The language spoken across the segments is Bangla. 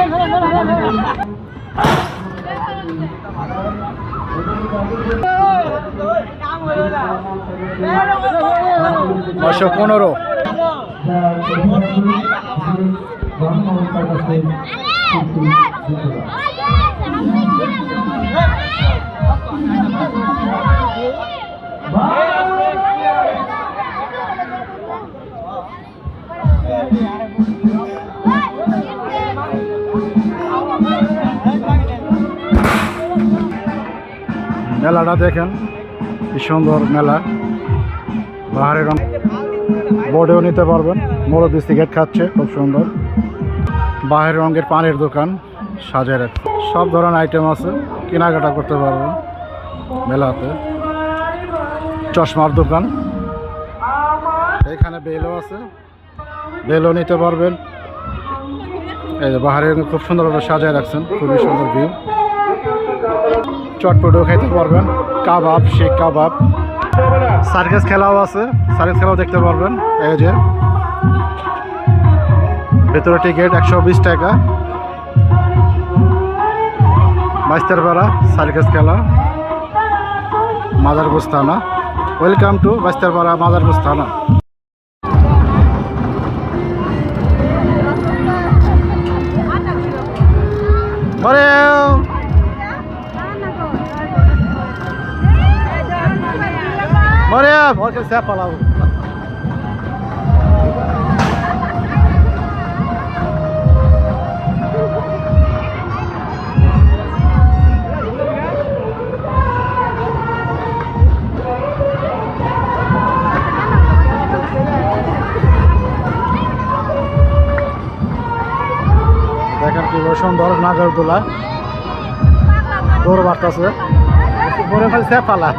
$915। মেলাটা দেখেন কি সুন্দর মেলা। বাহারের রং বোর্ডেও নিতে পারবেন। মুরব্বি সিগারেট খাচ্ছে, খুব সুন্দর। বাহারের রঙের পানের দোকান সাজায় রাখছে, সব ধরনের আইটেম আছে, কেনাকাটা করতে পারবেন মেলাতে। চশমার দোকান, এখানে বেলও আছে, বেলও নিতে পারবেন। এই যে বাহারের খুব সুন্দরভাবে সাজায় রাখছেন, খুবই সুন্দর ভিউ। চটপটেও খাইতে পারবেন, কাবাব, শেখ কাবাব। সার্কাস খেলাও আছে, সার্কাস খেলাও দেখতে পারবেন। এই যে ভেতরে টিকিট 120 টাকা। বাইস্তারপাড়া সার্কাস খেলা, মাদারগঞ্জ থানা। ওয়েলকাম টু বাইস্তারপাড়া মাদারগঞ্জ থানা। Mariam, olha que você vai falar. দেখেন কি সুন্দর নাগরদোলা, দৌড় বাড়তেছে, মরে ফেল সেফালা।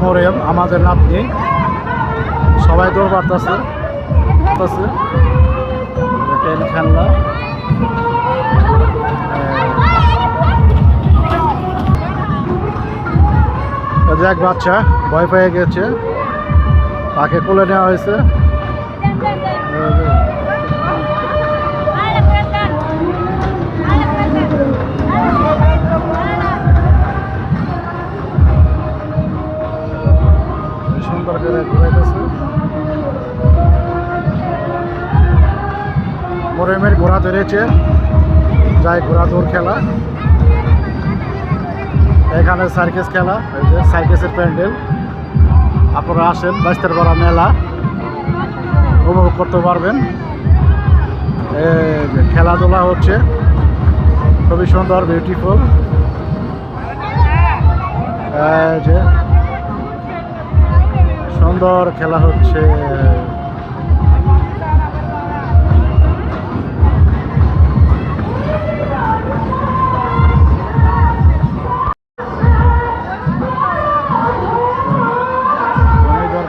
মরিয়ম আমাদের নাতনি, সবাই দৌড় বাড়তেছে, খেলনা। এক বাচ্চা ভয় পেয়ে গেছে, তাকে কোলে নেওয়া হয়েছে। সুন্দর করে ঘুরাইতেছে। মরিয়মের ঘোড়া ধরেছে, যাই ঘোড়া দৌড় খেলা। এখানে সার্কাস খেলা, এই যে সার্কাসের প্যান্ডেল। আপনারা আসেন, বাইস্তারপাড়া মেলা উপভোগ করতে পারবেন। খেলাধুলা হচ্ছে, খুবই সুন্দর, বিউটিফুল। যে সুন্দর খেলা হচ্ছে।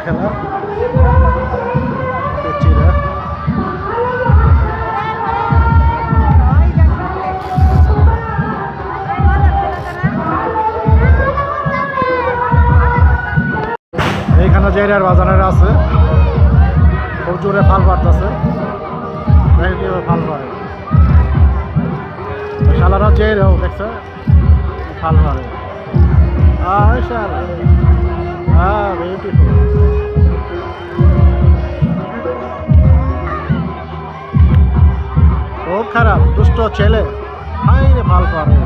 খেলা এইখানে জেরার বাজানের আছে, খুব জোরে ফাল পাড়তেছে, ফাল পারে শালারা জেরাও দেখছে ফাল পারে। বিউটিফুল। খুব খারাপ দুষ্ট ছেলে, হাই রে ফাল পারে।